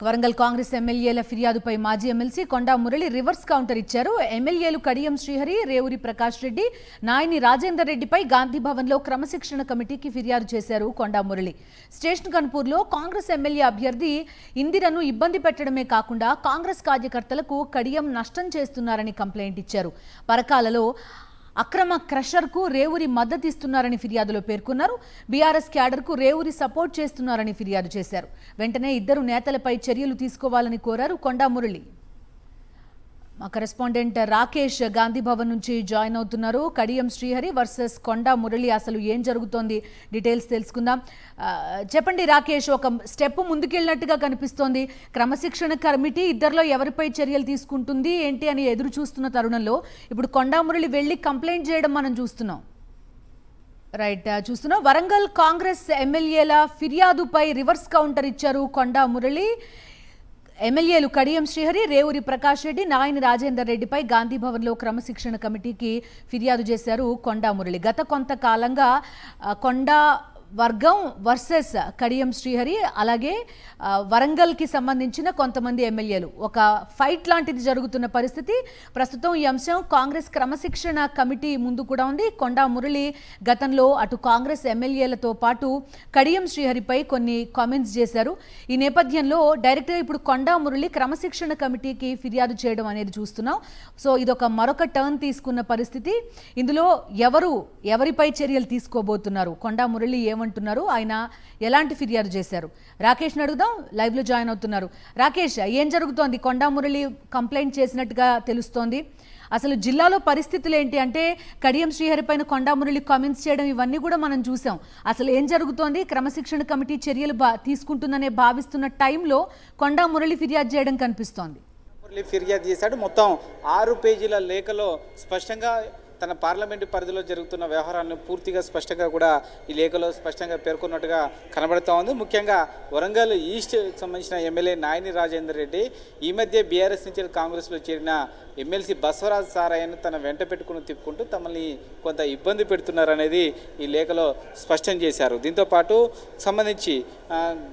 వరంగల్ కాంగ్రెస్ ఎమ్మెల్యేల ఫిర్యాదుపై మాజీ ఎమ్మెల్సీ కొండా Murali reverse counter ఇచ్చారు. ఎమ్మెల్యేలు కడియం శ్రీహరి, రేవూరి ప్రకాష్ రెడ్డి, నాయని రాజేందర్ రెడ్డిపై గాంధీ భవన్లో క్రమశిక్షణ కమిటీకి ఫిర్యాదు చేశారు కొండా మురళి. స్టేషన్ కన్పూర్లో కాంగ్రెస్ ఎమ్మెల్యే అభ్యర్థి ఇందిరను ఇబ్బంది పెట్టడమే కాకుండా కాంగ్రెస్ కార్యకర్తలకు కడియం నష్టం చేస్తున్నారని కంప్లైంట్ ఇచ్చారు. పరకాలలో అక్రమ క్రషర్కు రేవూరి మద్దతు ఇస్తున్నారని ఫిర్యాదులో పేర్కొన్నారు. బీఆర్ఎస్ క్యాడర్కు రేవూరి సపోర్ట్ చేస్తున్నారని ఫిర్యాదు చేశారు. వెంటనే ఇద్దరు నేతలపై చర్యలు తీసుకోవాలని కోరారు కొండా మురళి. మా కరెస్పాండెంట్ రాకేష్ గాంధీ భవన్ నుంచి జాయిన్ అవుతున్నారు. కడియం శ్రీహరి వర్సెస్ కొండా మురళి, అసలు ఏం జరుగుతోంది డీటెయిల్స్ తెలుసుకుందాం. చెప్పండి రాకేష్, ఒక స్టెప్ ముందుకెళ్ళినట్టుగా కనిపిస్తోంది. క్రమశిక్షణ కమిటీ ఇద్దరిలో ఎవరిపై చర్యలు తీసుకుంటుంది ఏంటి అని ఎదురు చూస్తున్న తరుణంలో ఇప్పుడు కొండా మురళి వెళ్ళి కంప్లైంట్ చేయడం మనం చూస్తున్నాం. చూస్తున్నాం. వరంగల్ కాంగ్రెస్ ఎమ్మెల్యేల ఫిర్యాదుపై రివర్స్ కౌంటర్ ఇచ్చారు కొండా మురళి. ఎమ్మెల్యేలు కడియం శ్రీహరి, రేవూరి ప్రకాష్ రెడ్డి, నాయని రాజేందర్ రెడ్డిపై గాంధీ భవన్లో క్రమశిక్షణ కమిటీకి ఫిర్యాదు చేశారు కొండా మురళి. గత కొంతకాలంగా కొండా వర్గం వర్సెస్ కడియం శ్రీహరి, అలాగే వరంగల్కి సంబంధించిన కొంతమంది ఎమ్మెల్యేలు ఒక ఫైట్ లాంటిది జరుగుతున్న పరిస్థితి. ప్రస్తుతం ఈ అంశం కాంగ్రెస్ క్రమశిక్షణ కమిటీ ముందు కూడా ఉంది. కొండా మురళి గతంలో అటు కాంగ్రెస్ ఎమ్మెల్యేలతో పాటు కడియం శ్రీహరిపై కొన్ని కామెంట్స్ చేశారు. ఈ నేపథ్యంలో డైరెక్ట్గా ఇప్పుడు కొండా మురళి క్రమశిక్షణ కమిటీకి ఫిర్యాదు చేయడం అనేది చూస్తున్నాం. సో ఇదొక మరొక టర్న్ తీసుకున్న పరిస్థితి. ఇందులో ఎవరిపై చర్యలు తీసుకోబోతున్నారు, కొండా మురళి ఏమంటున్నారు, ఆయన ఎలాంటి ఫిర్యాదు చేశారు? రాకేష్ అడుగుదాం, లైవ్ లో జాయిన్ అవుతున్నారు. రాకేష్, ఏం జరుగుతోంది? కొండా మురళి కంప్లైంట్ చేసినట్టుగా తెలుస్తోంది. అసలు జిల్లాలో పరిస్థితులు ఏంటి? అంటే కడియం శ్రీహరి పైన కొండా మురళి కామెంట్స్ చేయడం ఇవన్నీ కూడా మనం చూసాం. అసలు ఏం జరుగుతోంది? క్రమశిక్షణ కమిటీ చర్యలు తీసుకుంటుందనే భావిస్తున్న టైంలో కొండా మురళి ఫిర్యాదు చేయడం కనిపిస్తోంది. ఫిర్యాదు చేశాడు. మొత్తం 6 పేజీల లేఖలో స్పష్టంగా తన పార్లమెంటు పరిధిలో జరుగుతున్న వ్యవహారాలను పూర్తిగా స్పష్టంగా కూడా ఈ లేఖలో స్పష్టంగా పేర్కొన్నట్టుగా కనబడుతూ ఉంది. ముఖ్యంగా వరంగల్ ఈస్ట్ సంబంధించిన ఎమ్మెల్యే నాయని రాజేందర్ రెడ్డి ఈ మధ్య బీఆర్ఎస్ నుంచి కాంగ్రెస్లో చేరిన ఎమ్మెల్సీ బసవరాజ్ సారయ్యను తన వెంట పెట్టుకుని తిప్పుకుంటూ తమని కొంత ఇబ్బంది పెడుతున్నారనేది ఈ లేఖలో స్పష్టం చేశారు. దీంతోపాటు సంబంధించి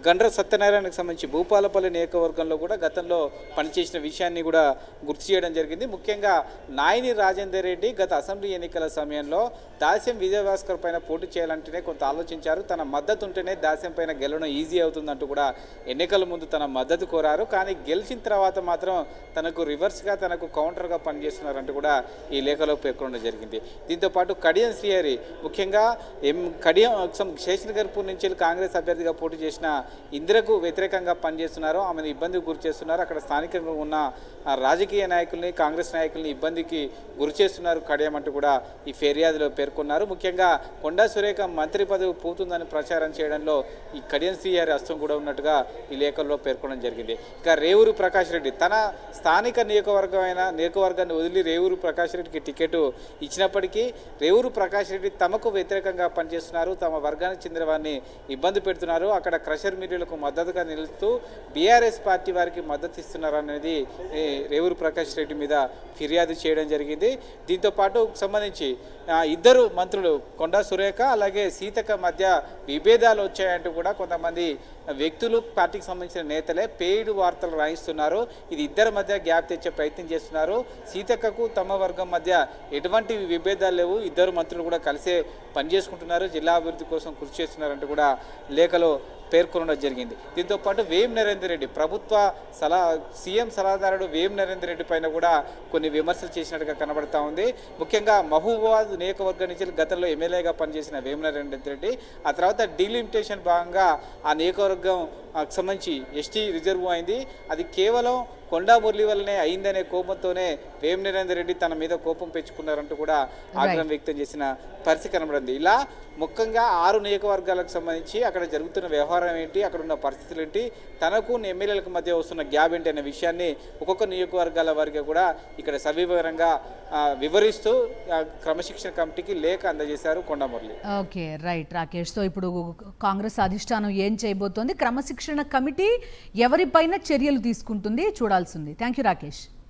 గండ్ర సత్యనారాయణకు సంబంధించి భూపాలపల్లి నియోజకవర్గంలో కూడా గతంలో పనిచేసిన విషయాన్ని కూడా గుర్తు చేయడం జరిగింది. ముఖ్యంగా నాయని రాజేందర్ రెడ్డి గత అసెంబ్లీ ఎన్నికల సమయంలో దాస్యం విజయభాస్కర్ పైన పోటీ చేయాలంటేనే కొంత ఆలోచించారు. తన మద్దతు ఉంటేనే దాస్యం పైన గెలవడం ఈజీ అవుతుందంటూ కూడా ఎన్నికల ముందు తన మద్దతు కోరారు. కానీ గెలిచిన తర్వాత మాత్రం తనకు రివర్స్గా, తనకు కౌంటర్గా పనిచేస్తున్నారంటూ కూడా ఈ లేఖలో పేర్కొనడం జరిగింది. దీంతోపాటు కడియం శ్రీహరి ముఖ్యంగా కడియం శేషనగర్పూర్ నుంచి కాంగ్రెస్ అభ్యర్థిగా పోటీ చేసిన ఇందిరకు వ్యతిరేకంగా పనిచేస్తున్నారు, ఆమెను ఇబ్బందికి గురి చేస్తున్నారు. అక్కడ స్థానికంగా ఉన్న రాజకీయ నాయకుల్ని, కాంగ్రెస్ నాయకుల్ని ఇబ్బందికి గురి చేస్తున్నారు కడియం అంటూ కూడా ఈ ఫిర్యాదులో పేర్కొన్నారు. ముఖ్యంగా కొండా సురేఖ మంత్రి పదవి పోతుందని ప్రచారం చేయడంలో ఈ కడియం శ్రీహరి హస్తం కూడా ఉన్నట్టుగా ఈ లేఖల్లో పేర్కొనడం జరిగింది. ఇక రేవూరి ప్రకాష్ రెడ్డి తన స్థానిక నియోజకవర్గాన్ని వదిలి రేవూరి ప్రకాష్ రెడ్డికి టికెట్ ఇచ్చినప్పటికీ రేవూరి ప్రకాష్ రెడ్డి తమకు వ్యతిరేకంగా పనిచేస్తున్నారు, తమ వర్గానికి చెందిన వారిని ఇబ్బంది పెడుతున్నారు, అక్కడ క్రషర్ మిల్లులకు మద్దతుగా నిలుస్తూ బీఆర్ఎస్ పార్టీ వారికి మద్దతు ఇస్తున్నారు అనేది రేవూరి ప్రకాష్ రెడ్డి మీద ఫిర్యాదు చేయడం జరిగింది. దీంతోపాటు సంబంధించి ఇద్దరు మంత్రులు కొండా సురేఖ అలాగే సీతక్క మధ్య విభేదాలు వచ్చాయంటూ కూడా కొంతమంది వ్యక్తులు, పార్టీకి సంబంధించిన నేతలే పెయిడ్ వార్తలు రాయిస్తున్నారు. ఇది ఇద్దరి మధ్య గ్యాప్ తెచ్చే ప్రయత్నం చేస్తున్నారు. సీతక్కకు తమ వర్గం మధ్య ఎటువంటి విభేదాలు లేవు, ఇద్దరు మంత్రులు కూడా కలిసే పనిచేసుకుంటున్నారు, జిల్లా అభివృద్ధి కోసం కృషి చేస్తున్నారంటూ కూడా లేఖలో పేర్కొనడం జరిగింది. దీంతోపాటు వేం నరేందర్ రెడ్డి ప్రభుత్వ సీఎం సలహాదారుడు వేం నరేందర్ రెడ్డి పైన కూడా కొన్ని విమర్శలు చేసినట్టుగా కనబడతా ఉంది. ముఖ్యంగా మహబూబాబాద్ నియోజకవర్గం నుంచి గతంలో ఎమ్మెల్యేగా పనిచేసిన వేం నరేందర్ రెడ్డి ఆ తర్వాత డీలిమిటేషన్ భాగంగా ఆ నియోజకవర్గం సంబంధించి ఎస్టీ రిజర్వ్ అయింది. అది కేవలం కొండా మురళి వల్లనే అయిందనే కోపంతోనే వేం నరేందర్ రెడ్డి తన మీద కోపం పెంచుకున్నారంటూ కూడా ఆగ్రహం వ్యక్తం చేసిన పరిస్థితి కనబడింది. ఇలా ముఖ్యంగా 6 నియోజకవర్గాలకు సంబంధించి అక్కడ జరుగుతున్న వ్యవహారం ఏంటి, అక్కడ ఉన్న పరిస్థితులు ఏంటి, తనకు ఎమ్మెల్యేలకు మధ్య వస్తున్న గ్యాప్ ఏంటి అనే విషయాన్ని ఒక్కొక్క నియోజకవర్గాల వారికి కూడా ఇక్కడ సవివరంగా వివరిస్తూ క్రమశిక్షణ కమిటీకి లేఖ అందజేశారు Konda Murali. Okay, right Rakesh. So ఇప్పుడు కాంగ్రెస్ అధిష్టానం ఏం చేయబోతోంది, క్రమశిక్షణ కమిటీ ఎవరిపైన చర్యలు తీసుకుంటుంది చూడాల్సింది. Thank you Rakesh.